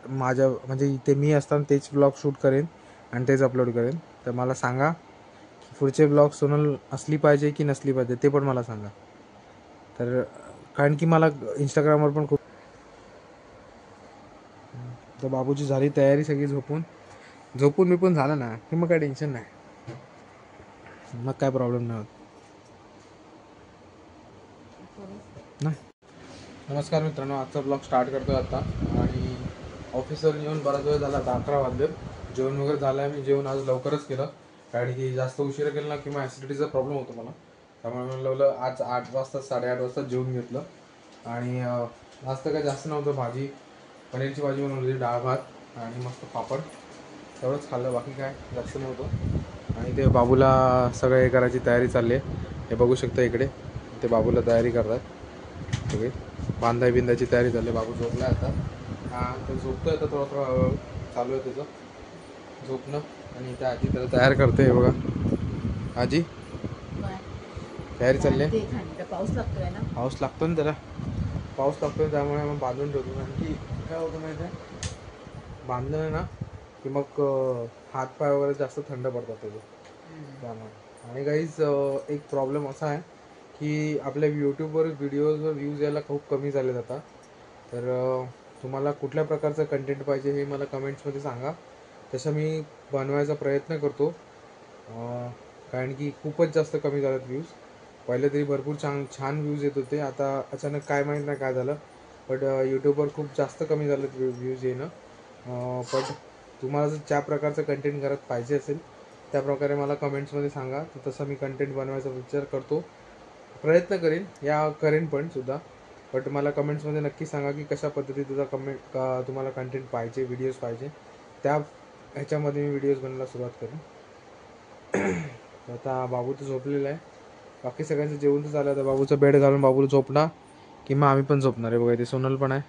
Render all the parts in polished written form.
माझ्या म्हणजे इथे मी असताना तेच ब्लॉग शूट करेन आणि तेच अपलोड करेन. तर मला सांगा पुढचे ब्लॉग सोनल असली पाहिजे की नसली पाहिजे ते पण मला सांगा. तर कारण की मला इंस्टाग्रामवर पण खूप. तर बाबूची झाली तयारी सगळी, झोपून मी पण झालं ना की मग काय टेन्शन नाही, मग काय प्रॉब्लेम नाही होत ना. नमस्कार मित्रांनो, आजचा ब्लॉग स्टार्ट करतोय आता. आणि ऑफिसवर येऊन बराच वेळ झाला, 11 वाजले. जेवण वगैरे झालं आहे. मी जेवण आज लवकरच केलं कारण की जास्त उशिरा केलं ना किंवा ॲसिडिटीचा प्रॉब्लेम होतो मला. त्यामुळे म्हणलं आज 8 वाजता 8:30 वाजता जेवून घेतलं. आणि आज तर काय जास्त नव्हतं, भाजी पनीरची भाजी बनवली होती, डाळ भात आणि मस्त पापड, तेवढंच खाल्लं, बाकी काय जास्त नव्हतं. आणि ते बाबूला सगळं हे करायची तयारी चालली आहे. हे बघू शकता इकडे ते बाबूला तयारी करतात सगळे, बांधाय बिंदायची तयारी झाली. बाबू झोपला आहे आता, तो झोपतोय आता, थोडा थोडा चालू आहे त्याचं झोपणं. आणि त्या आजी त्याला तयार करते. हे बघा आजी तयारी चालली आहे. पाऊस लागतोय ना, पाऊस लागतो ना त्याला, पाऊस लागतोय त्यामुळे मग बांधून ठेवतो. आणखी काय होतं माहिती आहे, बांधलं ना की मग हातपाय वगैरे जास्त थंड पडतात त्याचे, त्यामुळे. आणि काहीच एक प्रॉब्लेम असा आहे की आपल्या यूट्यूबवर व्हिडिओजवर व्ह्यूज यायला खूप कमी झाले आता. तर तुम्हाला कुठल्या प्रकारचं कंटेंट पाहिजे हे मला कमेंट्समध्ये सांगा, तसं मी बनवायचा प्रयत्न करतो. कारण की खूपच जास्त कमी झालेत व्ह्यूज. पहिले तरी भरपूर छान व्ह्यूज येत होते, आता अचानक काय माहीत नाही काय झालं, बट यूट्यूबवर खूप जास्त कमी झालेत व्ह्यूज येणं. पण तुम्हाला जर ज्या प्रकारचं कंटेंट करत पाहिजे असेल त्याप्रकारे मला कमेंट्समध्ये सांगा, तर तसं मी कंटेंट बनवायचा विचार करतो, प्रयत्न करेन पण सुद्धा. बट मला कमेंट्समध्ये नक्की सांगा की कशा पद्धतीचा तुम्हाला कंटेंट पाहिजे, व्हिडिओज पाहिजे, त्या ह्याच्यामध्ये मी व्हिडिओज बनवायला सुरुवात करेन. आता बाबू तर झोपलेला आहे, बाकी सगळ्यांचं जेवण तर झालं. आता बाबूचं बेड घालून बाबूला झोपणार की मग आम्ही पण झोपणार आहे. बघा ते सोनल पण आहे.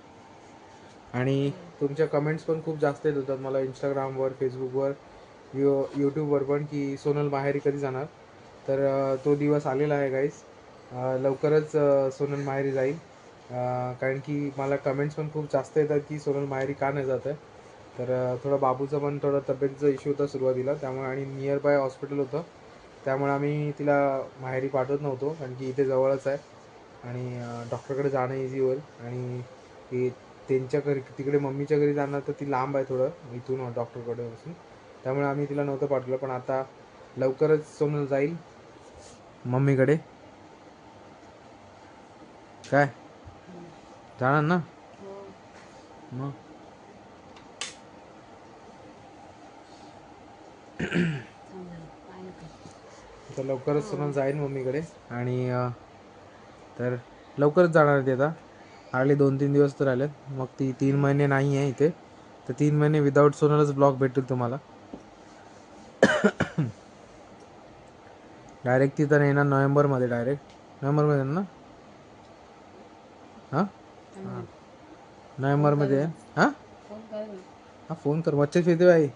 आणि तुमच्या कमेंट्स पण खूप जास्त येत होतात मला इंस्टाग्रामवर, फेसबुकवर, यूट्यूबवर पण, की सोनल माहेरी कधी जाणार. तर तो दिवस आलेला आहे गाईस. लवकरच सोनल माहेरी जाईल. कारण की मला कमेंट्स पण खूप जास्त येतात की सोनल माहेरी का नाही जात आहे. तर थोडं बाबूचं पण थोडं तब्येतीचा इश्यू होता सुरुवातीला, त्यामुळे, आणि नियर बाय हॉस्पिटल होतं, त्यामुळे आम्ही तिला माहेरी पाठवत नव्हतो. कारण की इथे जवळच आहे आणि डॉक्टरकडे जाणं इझी होईल. आणि ती त्यांच्या घरी, तिकडे मम्मीच्या घरी जाणार तर ती लांब आहे थोडं इथून डॉक्टरकडे असून, त्यामुळे आम्ही तिला नव्हतं पाठवलं. पण आता लवकरच सोनल जाईल मम्मीकडे. काय जाणार ना मग. तर लवकरच सोनल जाईल मम्मीकडे. आणि तर लवकरच जाणार ते आता, हार्डली 2-3 दिवस तर राहिलेत. मग ती 3 महिने नाही आहे इथे, तर 3 महिने विदाऊट सोनलच ब्लॉग भेटेल तुम्हाला. डायरेक्ट तिथं येणार नोव्हेंबरमध्ये, डायरेक्ट नोव्हेंबरमध्ये ना. हां हां नोव्हेंबरमध्ये आहे. हां हां फोन कर. मच्छर फिरते बाई,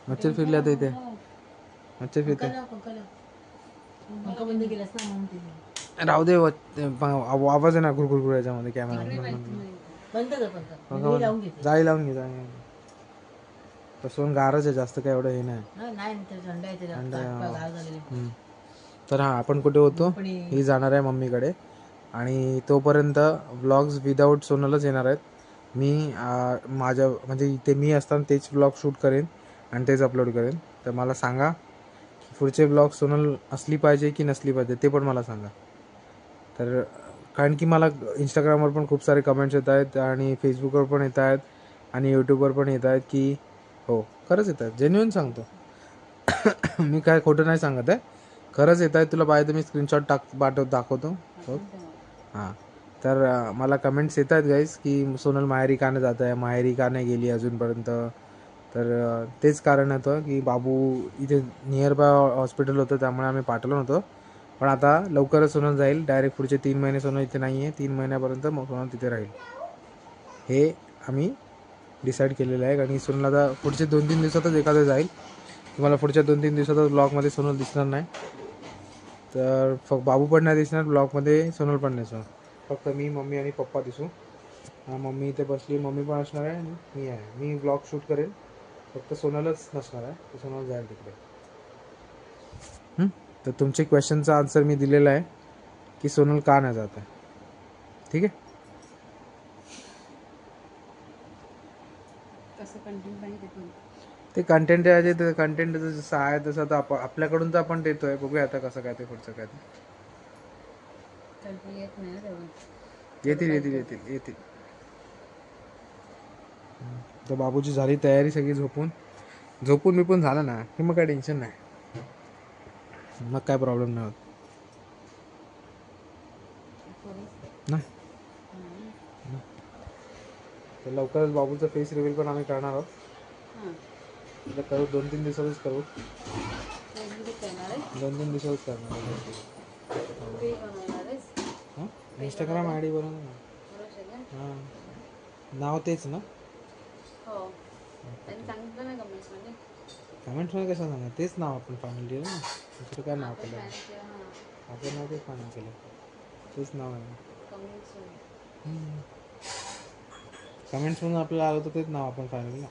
मच्छर फिरले आता इथे, मच्छर फिरते. राहू दे, आवाज आहे ना गुरगुर याच्यामध्ये कॅमेरा. जाई लावून घे, तसं गारच आहे, जास्त काय एवढं हे नाही. तर हां, आपण कुठे होतो, ही जाणार आहे मम्मीकडे. आणि तोपर्यंत व्लॉग्स विदाऊट सोनलच येणार आहेत. मी माझ्या म्हणजे इथे मी असताना तेच व्लॉग शूट करेन आणि तेच अपलोड करेन. तर मला सांगा पुढचे ब्लॉग सोनल असली पाहिजे की नसली पाहिजे ते पण मला सांगा. तर कारण की मला इंस्टाग्रामवर पण खूप सारे कमेंट्स येत आहेत आणि फेसबुकवर पण येत आहेत आणि यूट्यूबवर पण येत आहेत की हो खरंच येत आहेत, जेन्युइन सांगतो. मी काय खोटं नाही सांगत आहे, खरंच येत आहेत. तुला पाहिजे तर मी स्क्रीनशॉट दाखवतो. हो हां. तर मला कमेंट्स येत आहेत गाईज की सोनल माहेरी का नाही जात आहे, माहेरी का नाही गेली अजूनपर्यंत. तर तेच कारण होतं की बाबू इथे नियर बाय हॉस्पिटल होतं, त्यामुळे आम्ही पाठवलं नव्हतं. पण आता लवकरच सोनल जाईल, डायरेक्ट पुढचे 3 महिने सोनल इथे नाही आहे. 3 महिन्यापर्यंत मग सोनल तिथे राहील, हे आम्ही डिसाईड केलेलं आहे. आणि सोनल आता पुढचे 2-3 दिवसातच एखादं जाईल. तुम्हाला पुढच्या 2-3 दिवसातच ब्लॉगमध्ये सोनल दिसणार नाही. तर बाबू पण नाही दिसणार ब्लॉगमध्ये, सोनल पण नाही दिसणार, फक्त मी, मम्मी आणि पप्पा दिसू. हा मम्मी इथे बसली, मम्मी पण असणार आहे आणि मी आहे. मी ब्लॉग शूट करेन, फक्त सोनलच नसणार आहे, तर सोनल जाईल तिकडे. तर तुमचे क्वेश्चनचा आन्सर मी दिलेला आहे की सोनल का नाही जात आहे. ठीक आहे. ते कंटेंट आहे ते कंटेंट जसं आहे तसं तर आपण आपल्याकडून तर आपण देतोय. बघूया आता कसं काय ते पुढचं काय ते. येतील येतील येतील येतील. तर बाबूची झाली तयारी सगळी, झोपून मी पण झालं ना की मग काय टेन्शन नाही, मग काय प्रॉब्लेम नाही होत ना. तर लवकरच बाबूचं फेस रिव्हील पण आम्ही करणार आहोत. करू 2-3 दिवसातच करू, 2-3 दिवसातच करणार. हां इंस्टाग्राम आय डी बनवून ना. हां नाव तेच ना. कमेंट्समध्ये कसं सांगा, तेच नाव आपण फायनल केलं ना, दुसरं काय नाव केलं आपण, नाव तेच फायनल केलं, तेच नाव आहे. कमेंट्समधून आपल्याला आलं तर तेच नाव आपण फायनल ना.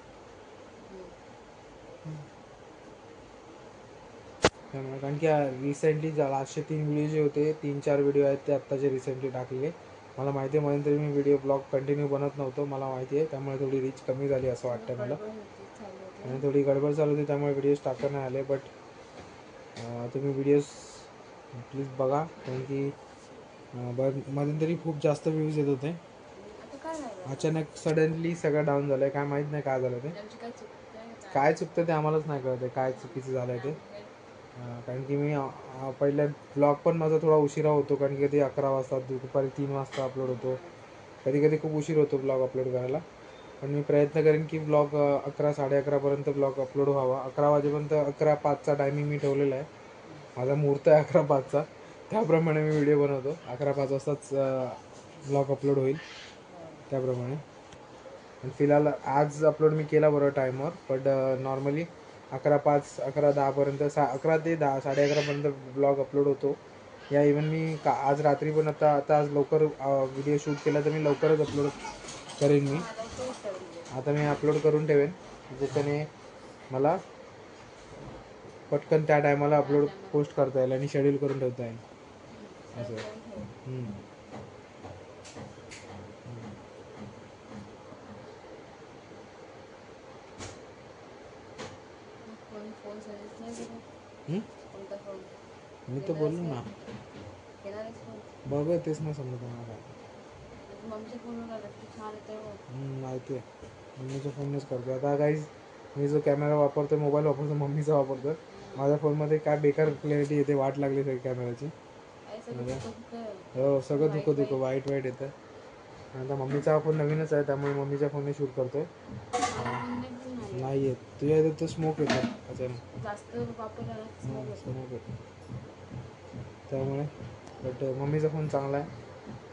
त्यामुळे कारण की रिसेंटली लास्टचे 3 व्हिडिओ जे होते, 3-4 व्हिडिओ आहेत ते आत्ताचे रिसेंटली टाकले. मला माहिती आहे मध्यंतरी मी व्हिडिओ ब्लॉग कंटिन्यू बनत नव्हतो, मला माहिती आहे. त्यामुळे थोडी रीच कमी झाली असं वाटतं मला, आणि थोडी गडबड चालू होती, त्यामुळे व्हिडिओज टाकता नाही आले. बट तुम्ही व्हिडिओज प्लीज बघा, कारण की मध्यंतरी खूप जास्त व्ह्यूज येत होते. अचानक सडनली सगळं डाऊन झालं आहे, काय माहीत नाही काय झालं ते, काय चुकतं ते आम्हालाच नाही कळत आहे, काय चुकीचं झालं आहे ते. कारण की मी पहिल्या ब्लॉग पण माझा थोडा उशिरा होतो, कारण की कधी 11 वाजता, दुपारी 3 वाजता अपलोड होतो, कधी कधी खूप उशीर होतो ब्लॉग अपलोड करायला. पण मी प्रयत्न करेन की ब्लॉग 11-11:30पर्यंत ब्लॉग अपलोड व्हावा. 11 वाजेपर्यंत 11:05चा टायमिंग मी ठेवलेला आहे, माझा मुहूर्त आहे 11:05चा, त्याप्रमाणे मी व्हिडिओ बनवतो. 11:05 वाजताच ब्लॉग अपलोड होईल त्याप्रमाणे. आणि फिलहाल आज अपलोड मी केला बरोबर टाईमवर, बट नॉर्मली 11:05, 11:10पर्यंत 11 ते 10, 11:30पर्यंत ब्लॉग अपलोड होतो. या इवन मी आज रात्री पण आता आज लवकर व्हिडिओ शूट केला, तर मी लवकरच अपलोड करेन. मी आता मी अपलोड करून ठेवेन, ज्याच्याने मला पटकन त्या टायमाला अपलोड पोस्ट करता येईल आणि शेड्यूल करून ठेवता येईल असं. मी तर बोललो ना, बघ तेच नाही समजत मला काय. माहिती आहे, मम्मीच्या फोननेच करतो आता. काहीच मी जो कॅमेरा वापरतो, मोबाईल वापरतो, मम्मीचा वापरतो. माझ्या फोनमध्ये काय बेकार क्लॅरिटी येते, वाट लागली सगळी कॅमेराची. हो सगळं धुकं वाईट येतं. आता मम्मीचा फोन नवीनच आहे, त्यामुळे मम्मीच्या फोनने शूट करतोय. नाही येत तुझ्या इथे तर स्मोक येतो अचानक, स्मोक येतो त्यामुळे. बट मम्मीचा फोन चांगला आहे,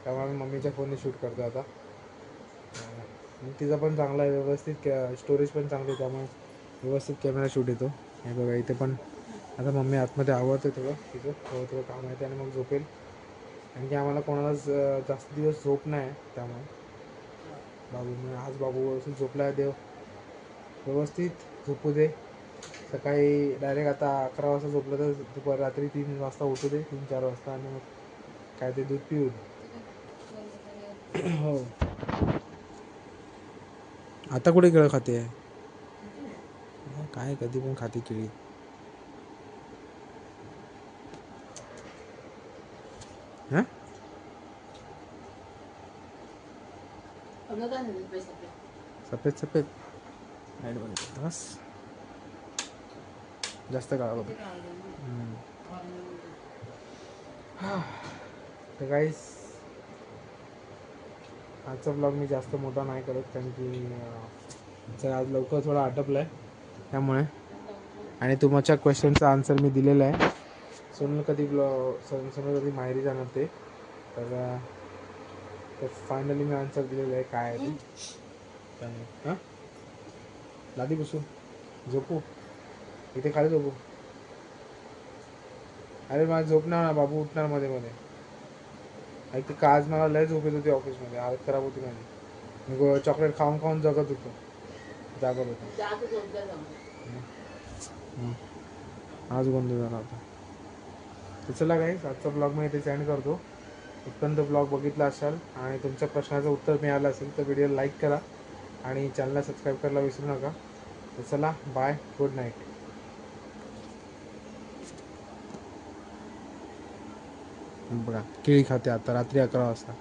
त्यामुळे मी मम्मीच्या फोनने शूट करतो आता. तिचा पण चांगला आहे, व्यवस्थित स्टोरेज पण चांगली, त्यामुळे व्यवस्थित कॅमेरा शूट येतो. हे बघा इथे पण आता मम्मी आतमध्ये आवडते थोडं, तिचं थोडं काम आहे त्याने मग झोपेल. कारण की आम्हाला कोणालाच जास्त दिवस झोप नाही, त्यामुळे आज बाबू व्यवस्थित झोपला आहे. देव व्यवस्थित झोपू दे. सकाळी डायरेक्ट आता 11 वाजता झोपलं तर दुपार रात्री 3 वाजता उठू दे, 3-4 वाजता, आणि मग काय ते दूध पिऊ दे. हो आता कुठे केळं खाते आहे, काय कधी पण खाते केळी. हां सफेद सफेद लाईट बंद बस, जास्त काळ होतं. तर काहीच आजचा ब्लॉग मी जास्त मोठा नाही करत, कारण की आज लवकर थोडा आटपला आहे त्यामुळे. आणि तुमच्या क्वेश्चनचा आन्सर मी दिलेला आहे. सोनल कधी माहेरी जाणार ते, तर फायनली मी आन्सर दिलेलं आहे काय आहे ते. हां लादी बसून झोपू, इथे खाली झोपू. अरे मला झोपणार ना, बाबू उठणार मध्ये मध्ये. ऐक ते, आज मला लय झोप येत होती ऑफिसमध्ये, हालत खराब होती माझी. चॉकलेट खाऊन खाऊन जगत होतो, जागत होतो. आज गोंधळ झाला होता. तर चला गाईस, आजचा ब्लॉग मी इथे सेंड करतो. इथपर्यंत ब्लॉग बघितला असाल आणि तुमच्या प्रश्नाचं उत्तर मिळालं असेल तर व्हिडिओ लाईक करा आणि चॅनलला सबस्क्राईब करायला विसरू नका. तर चला, बाय, गुड नाईट. बघा केळी खाते आता रात्री 11 वाजता.